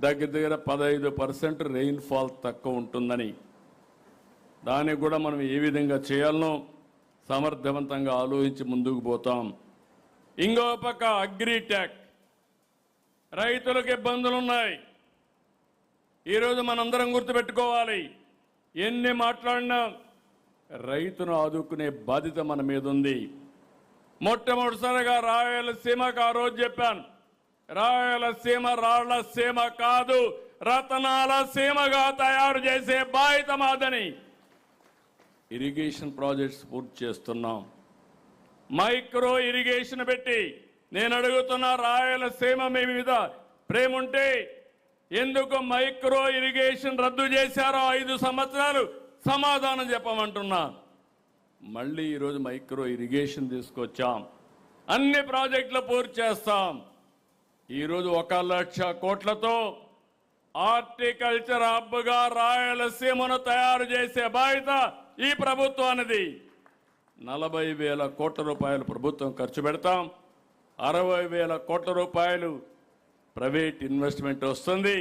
దగ్గర 15% రెయిన్ఫాల్ తక్కువ ఉంటుందని, దానికి కూడా మనం ఏ విధంగా చేయాలనో సమర్థవంతంగా ఆలోచించి ముందుకు పోతాం. ఇంకో పక్క అగ్రిటెక్, రైతులకు ఇబ్బందులు ఉన్నాయి. ఈరోజు మనందరం గుర్తుపెట్టుకోవాలి, ఎన్ని మాట్లాడినా రైతును ఆదుకునే బాధ్యత మన మీద ఉంది. మొట్టమొదటిసారిగా రాయలసీమకు ఆ రోజు చెప్పాను, రాయలసీమ రాళ్ల సీమ కాదు, రతనాల సీమగా తయారు చేసే బాధ్యత మాదని ఇరిగేషన్ ప్రాజెక్ట్స్ పూర్తి చేస్తున్నాం. మైక్రో ఇరిగేషన్ పెట్టి నేను అడుగుతున్నా, రాయలసీమ మీ మీద ప్రేమ ఉంటే ఎందుకు మైక్రో ఇరిగేషన్ రద్దు చేశారో 5 సంవత్సరాలు సమాధానం చెప్పమంటున్నా. మళ్ళీ ఈరోజు మైక్రో ఇరిగేషన్ తీసుకొచ్చాం, అన్ని ప్రాజెక్టులు పూర్తి చేస్తాం. ఈరోజు 1 లక్ష కోట్లతో హార్టికల్చర్ హబ్గా రాయలసీమను తయారు చేసే బాధ్యత ఈ ప్రభుత్వానిది. 40,000 కోట్ల రూపాయలు ప్రభుత్వం ఖర్చు పెడతాం, 60,000 కోట్ల రూపాయలు ప్రైవేట్ ఇన్వెస్ట్మెంట్ వస్తుంది.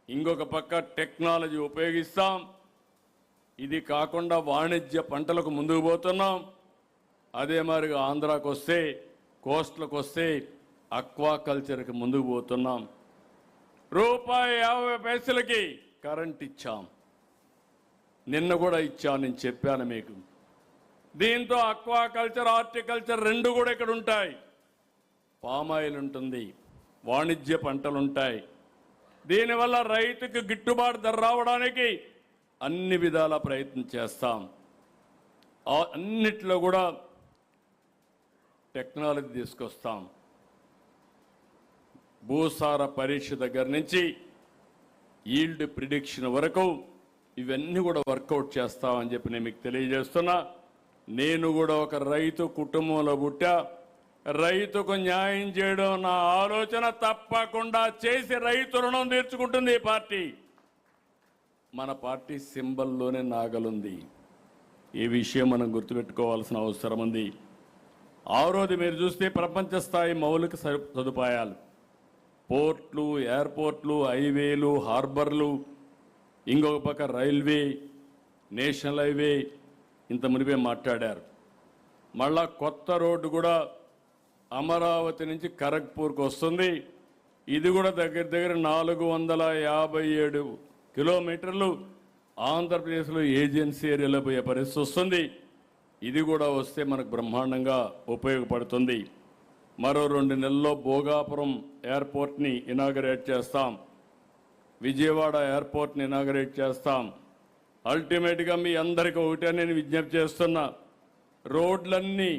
ఇంకొక పక్క టెక్నాలజీ ఉపయోగిస్తాం. ఇది కాకుండా వాణిజ్య పంటలకు ముందుకు పోతున్నాం. అదే మాదిరిగా ఆంధ్రాకు వస్తే, కోస్ట్లకు వస్తే అక్వాకల్చర్కి ముందుకు పోతున్నాం. ₹1.50 కరెంట్ ఇచ్చాం, నిన్న కూడా ఇచ్చాను, నేను చెప్పాను మీకు. దీంతో అక్వాకల్చర్, హార్టికల్చర్ 2 కూడా ఇక్కడ ఉంటాయి. పామాయిల్ ఉంటుంది, వాణిజ్య పంటలు ఉంటాయి. దీనివల్ల రైతుకు గిట్టుబాటు ధర రావడానికి అన్ని విధాల ప్రయత్నం చేస్తాం. అన్నిట్లో కూడా టెక్నాలజీ తీసుకొస్తాం. భూసార పరీక్ష దగ్గర నుంచి ఈల్డ్ ప్రిడిక్షన్ వరకు ఇవన్నీ కూడా వర్కౌట్ చేస్తామని చెప్పి నేను మీకు తెలియజేస్తున్నా. నేను కూడా ఒక రైతు కుటుంబంలో పుట్టా. రైతుకు న్యాయం చేయడం నా ఆలోచన. తప్పకుండా చేసి రైతు రుణం తీర్చుకుంటుంది ఈ పార్టీ. మన పార్టీ సింబల్లోనే నాగలుంది. ఈ విషయం మనం గుర్తుపెట్టుకోవాల్సిన అవసరం ఉంది. ఆ రోజు మీరు చూస్తే ప్రపంచ స్థాయి మౌలిక సదుపాయాలు, పోర్ట్లు, ఎయిర్పోర్ట్లు, హైవేలు, హార్బర్లు, ఇంకొక పక్క రైల్వే, నేషనల్ హైవే, ఇంత మునిపే మాట్లాడారు. మళ్ళా కొత్త రోడ్డు కూడా అమరావతి నుంచి ఖరగ్పూర్కి వస్తుంది. ఇది కూడా దగ్గర 457 కిలోమీటర్లు ఆంధ్రప్రదేశ్లో ఏజెన్సీ ఏరియాలో పోయే పరిస్థితి వస్తుంది. ఇది కూడా వస్తే మనకు బ్రహ్మాండంగా ఉపయోగపడుతుంది. మరో 2 నెలల్లో భోగాపురం ఎయిర్పోర్ట్ని ఇనాగరేట్ చేస్తాం, విజయవాడ ఎయిర్పోర్ట్ని ఇనాగరేట్ చేస్తాం. అల్టిమేట్గా మీ అందరికీ ఒకటే నేను విజ్ఞప్తి చేస్తున్నా, రోడ్లన్నీ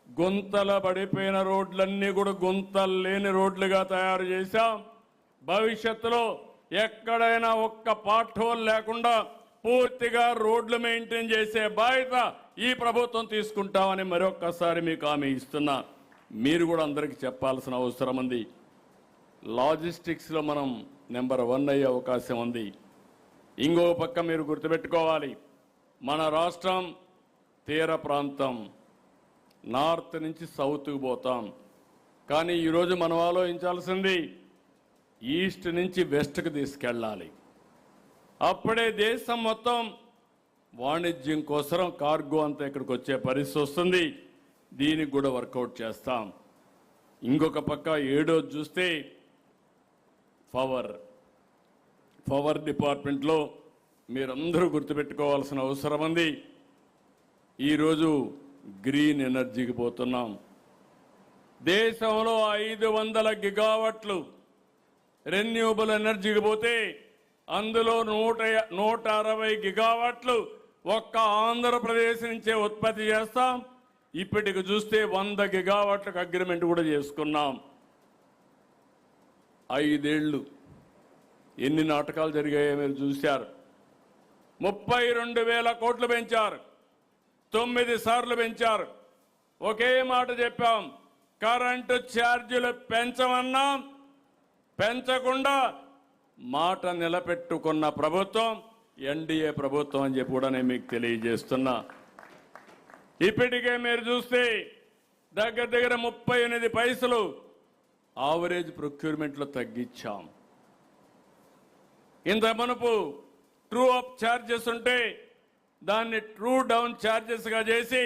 గుంతల పడిపోయిన రోడ్లన్నీ కూడా గుంతలు లేని రోడ్లుగా తయారు చేశాం. భవిష్యత్తులో ఎక్కడైనా ఒక్క పార్ట్ హోల్ లేకుండా పూర్తిగా రోడ్లు మెయింటైన్ చేసే బాధ్యత ఈ ప్రభుత్వం తీసుకుంటామని మరొక్కసారి మీకు హామీ ఇస్తున్నా. మీరు కూడా అందరికీ చెప్పాల్సిన అవసరం ఉంది. లాజిస్టిక్స్లో మనం నెంబర్ 1 అయ్యే అవకాశం ఉంది. ఇంకో పక్క మీరు గుర్తుపెట్టుకోవాలి, మన రాష్ట్రం తీర ప్రాంతం, నార్త్ నుంచి సౌత్కి పోతాం. కానీ ఈరోజు మనం ఆలోచించాల్సింది ఈస్ట్ నుంచి వెస్ట్కి తీసుకెళ్ళాలి. అప్పుడే దేశం మొత్తం వాణిజ్యం కోసం కార్గో అంతా ఇక్కడికి వచ్చే పరిస్థితి వస్తుంది. దీనికి కూడా వర్కౌట్ చేస్తాం. ఇంకొక పక్క 7వ చూస్తే పవర్ డిపార్ట్మెంట్లో మీరందరూ గుర్తుపెట్టుకోవాల్సిన అవసరం ఉంది. ఈరోజు గ్రీన్ ఎనర్జీకి పోతున్నాం. దేశంలో 500 గిగావాట్లు రెన్యూబుల్ ఎనర్జీకి పోతే అందులో 160 గిగావాట్లు ఒక్క ఆంధ్రప్రదేశ్ నుంచే ఉత్పత్తి చేస్తాం. ఇప్పటికి చూస్తే 100 గిగావాట్లకు అగ్రిమెంట్ కూడా చేసుకున్నాం. 5 ఏళ్ళు ఎన్ని నాటకాలు జరిగాయో మీరు చూశారు. 32,000 కోట్లు పెంచారు, 9 సార్లు పెంచారు. ఒకే మాట చెప్పాం, కరెంటు ఛార్జీలు పెంచమన్నాం, పెంచకుండా మాట నిలబెట్టుకున్న ప్రభుత్వం ఎన్డీఏ ప్రభుత్వం అని చెప్పి కూడా నేను మీకు తెలియజేస్తున్నా. ఇప్పటికే మీరు చూస్తే దగ్గర 38 పైసలు ఆవరేజ్ ప్రొక్యూర్మెంట్లో తగ్గించాం. ఇంత మునుపు ట్రూ అప్ ఛార్జెస్ ఉంటే దాన్ని ట్రూ డౌన్ ఛార్జెస్గా చేసి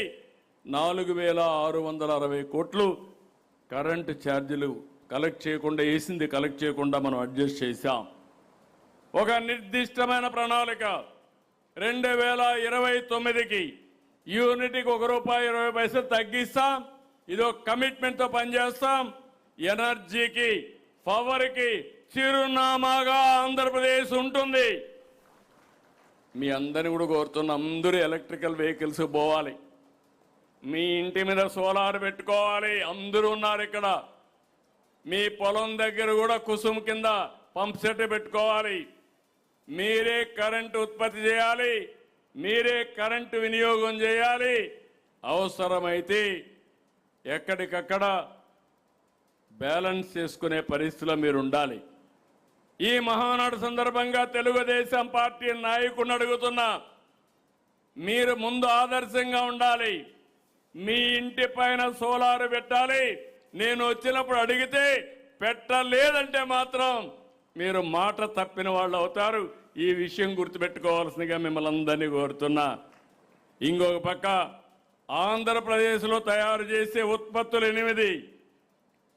4,660 కోట్లు కరెంటు ఛార్జీలు కలెక్ట్ చేయకుండా మనం అడ్జస్ట్ చేశాం. ఒక నిర్దిష్టమైన ప్రణాళిక 2029కి యూనిట్కి ₹1.20 తగ్గిస్తాం. ఇదో కమిట్మెంట్తో పనిచేస్తాం. ఎనర్జీకి, పవర్కి చిరునామాగా ఆంధ్రప్రదేశ్ ఉంటుంది. మీ అందరిని కూడా కోరుతున్న అందరూ ఎలక్ట్రికల్ వెహికల్స్ పోవాలి. మీ ఇంటి మీద సోలార్ పెట్టుకోవాలి. అందరూ ఉన్నారు ఇక్కడ. మీ పొలం దగ్గర కూడా కుసుమ్ కింద పంప్ సెట్ పెట్టుకోవాలి. మీరే కరెంటు ఉత్పత్తి చేయాలి. మీరే కరెంటు వినియోగం చేయాలి. అవసరమైతే ఎక్కడికక్కడ బ్యాలెన్స్ చేసుకునే పరిస్థితిలో మీరు ఉండాలి. ఈ మహానాడు సందర్భంగా తెలుగుదేశం పార్టీ నాయకుడిని అడుగుతున్నా, మీరు ముందు ఆదర్శంగా ఉండాలి. మీ ఇంటి పైన సోలార్ పెట్టాలి. నేను వచ్చినప్పుడు అడిగితే పెట్టలేదంటే మాత్రం మీరు మాట తప్పిన వాళ్ళు అవుతారు. ఈ విషయం గుర్తుపెట్టుకోవాల్సిందిగా మిమ్మల్ని అందరినీ కోరుతున్నా. ఇంకొక పక్క ఆంధ్రప్రదేశ్లో తయారు చేసే ఉత్పత్తులు 8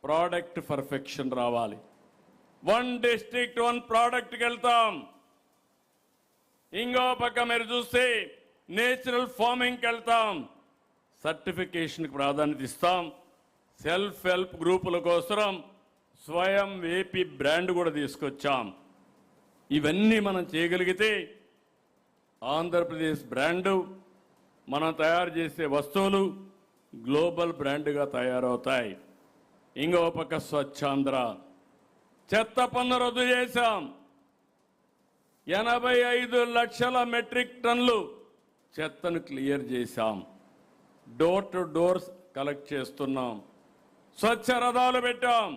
ప్రోడక్ట్ పర్ఫెక్షన్ రావాలి. 1 డిస్ట్రిక్ట్ 1 ప్రోడక్ట్కి వెళ్తాం. ఇంకో పక్క మీరు చూస్తే నేచురల్ ఫార్మింగ్కి వెళ్తాం. సర్టిఫికేషన్కి ప్రాధాన్యత ఇస్తాం. సెల్ఫ్ హెల్ప్ గ్రూపుల కోసం స్వయం ఏపీ బ్రాండ్ కూడా తీసుకొచ్చాం. ఇవన్నీ మనం చేయగలిగితే ఆంధ్రప్రదేశ్ బ్రాండు, మనం తయారు చేసే వస్తువులు గ్లోబల్ బ్రాండ్గా తయారవుతాయి. ఇంకో పక్క స్వచ్ఛాంధ్ర, చెత్త పన్ను రద్దు చేశాం. 85 లక్షల మెట్రిక్ టన్నులు చెత్తను క్లియర్ చేశాం. డోర్ టు డోర్స్ కలెక్ట్ చేస్తున్నాం. స్వచ్ఛ రథాలు పెట్టాం.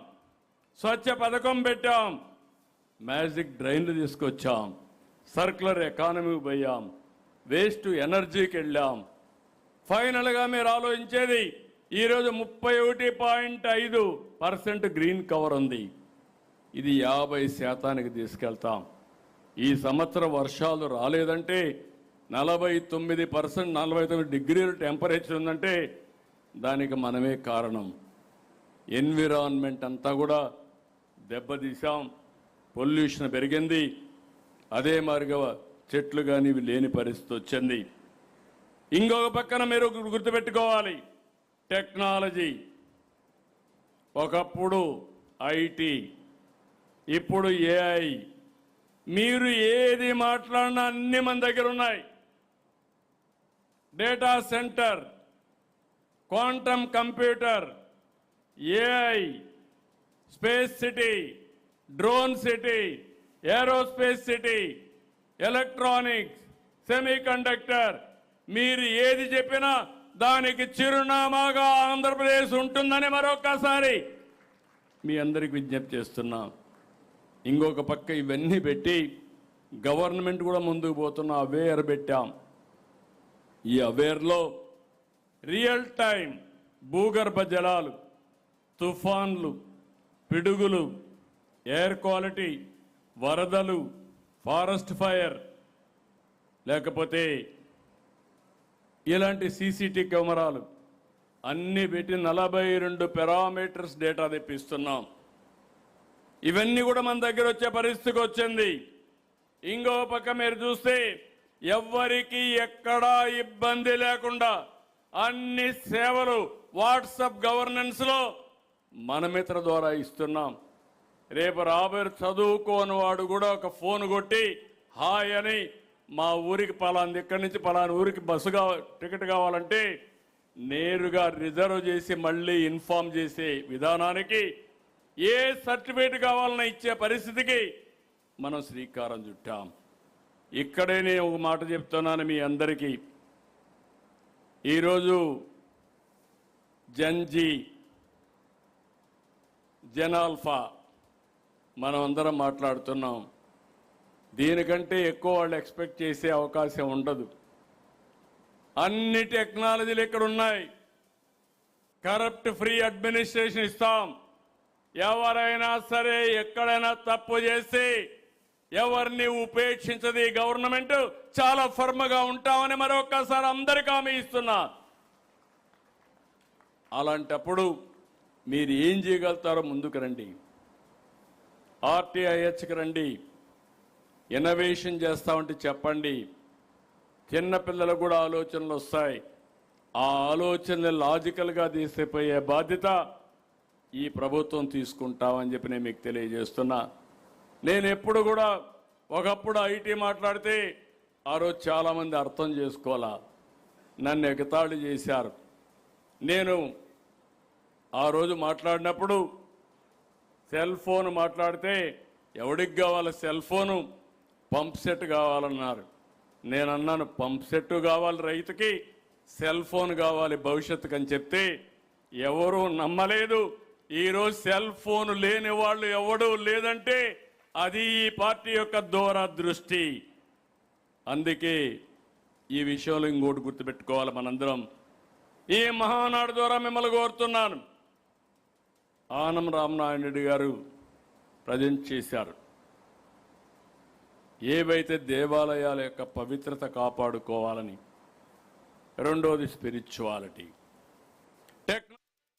స్వచ్ఛ పథకం పెట్టాం. మ్యాజిక్ డ్రైన్లు తీసుకొచ్చాం. సర్క్యులర్ ఎకానమీకి పోయాం. వేస్ట్ ఎనర్జీకి వెళ్ళాం. ఫైనల్గా మీరు ఆలోచించేది, ఈరోజు 31.5% గ్రీన్ కవర్ ఉంది. ఇది 50% తీసుకెళ్తాం. ఈ సంవత్సరం వర్షాలు రాలేదంటే 49 డిగ్రీల టెంపరేచర్ ఉందంటే దానికి మనమే కారణం. ఎన్విరాన్మెంట్ అంతా కూడా దెబ్బతీసాం. పొల్యూషన్ పెరిగింది. అదే మాదిరిగా చెట్లు కానీ ఇవి లేని పరిస్థితి వచ్చింది. ఇంకొక పక్కన మీరు గుర్తుపెట్టుకోవాలి, టెక్నాలజీ. ఒకప్పుడు ఐటీ, ఇప్పుడు ఏఐ. మీరు ఏది మాట్లాడినా అన్ని మన దగ్గర ఉన్నాయి. Data centre, quantum computer, AI, space city, drone city, aerospace city, electronics, semi conductor. మీరు ఏది చెప్పినా దానికి చిరునామాగా ఆంధ్రప్రదేశ్ ఉంటుందని మరొకసారి మీ అందరికి విజ్ఞప్తి చేస్తున్నాం. ఇంకొక పక్క ఇవన్నీ పెట్టి గవర్నమెంట్ కూడా ముందుకు పోతున్న అవేర్ పెట్టాం. ఈ అవేర్లో రియల్ టైం భూగర్భ జలాలు, తుఫాన్లు, పిడుగులు, ఎయిర్ క్వాలిటీ, వరదలు, ఫారెస్ట్ ఫైర్, లేకపోతే ఇలాంటి సీసీటీ కెమెరాలు అన్నీ పెట్టి 42 పారామీటర్స్ డేటా తెప్పిస్తున్నాం. ఇవన్నీ కూడా మన దగ్గర వచ్చే పరిస్థితికి వచ్చింది. ఇంకో పక్క మీరు చూస్తే ఎవ్వరికి ఎక్కడా ఇబ్బంది లేకుండా అన్ని సేవలు వాట్సాప్ గవర్నెన్స్ లో మన మిత్ర ద్వారా ఇస్తున్నాం. రేపు రాబోయే చదువుకోని వాడు కూడా ఒక ఫోన్ కొట్టి హాయ్ అని మా ఊరికి పలాంది, ఇక్కడి నుంచి పలాని ఊరికి బస్సుగా టికెట్ కావాలంటే నేరుగా రిజర్వ్ చేసి మళ్ళీ ఇన్ఫార్మ్ చేసే విధానానికి, ఏ సర్టిఫికేట్ కావాలన్నా ఇచ్చే పరిస్థితికి మనం శ్రీకారం చుట్టాం. ఇక్కడే నేను ఒక మాట చెప్తున్నాను మీ అందరికీ. ఈరోజు జన్జీ, జనాల్ఫా మనం అందరం మాట్లాడుతున్నాం. దీనికంటే ఎక్కువ వాళ్ళు ఎక్స్పెక్ట్ చేసే అవకాశం ఉండదు. అన్ని టెక్నాలజీలు ఇక్కడ ఉన్నాయి. కరప్ట్ ఫ్రీ అడ్మినిస్ట్రేషన్ ఇస్తాం. ఎవరైనా సరే ఎక్కడైనా తప్పు చేసి ఎవరిని ఉపేక్షించదు ఈ గవర్నమెంట్. చాలా ఫర్మ్గా ఉంటామని మరొక్కసారి అందరికీ హామీ ఇస్తున్నా. అలాంటప్పుడు మీరు ఏం చేయగలుగుతారో ముందుకు రండి. RTIHకి రండి. ఇన్నోవేషన్ చేస్తామంటే చెప్పండి. చిన్నపిల్లలకు కూడా ఆలోచనలు వస్తాయి. ఆ ఆలోచనలు లాజికల్గా తీసిపోయే బాధ్యత ఈ ప్రభుత్వం తీసుకుంటామని చెప్పి నేను మీకు తెలియజేస్తున్నా. నేను ఎప్పుడు కూడా ఒకప్పుడు IT మాట్లాడితే ఆ రోజు చాలామంది అర్థం చేసుకోవాలా, నన్ను ఎగతాళి చేశారు. నేను ఆ రోజు మాట్లాడినప్పుడు సెల్ ఫోన్ మాట్లాడితే ఎవడికి కావాలి సెల్ ఫోను, పంప్ సెట్ కావాలన్నారు. నేను అన్నాను పంప్ సెట్ కావాలి రైతుకి, సెల్ ఫోన్ కావాలి భవిష్యత్తుకు అని చెప్తే ఎవరూ నమ్మలేదు. ఈరోజు సెల్ ఫోన్ లేని వాళ్ళు ఎవడూ లేదంటే అది ఈ పార్టీ యొక్క దూరదృష్టి. అందుకే ఈ విషయంలో ఇంకోటి గుర్తుపెట్టుకోవాలి మనందరం. ఈ మహానాడు ద్వారా మిమ్మల్ని కోరుతున్నాను. ఆనం రామనారాయణ రెడ్డి గారు ప్రజెంట్ చేశారు. ఏవైతే దేవాలయాల యొక్క పవిత్రత కాపాడుకోవాలని, రెండోది స్పిరిచువాలిటీ.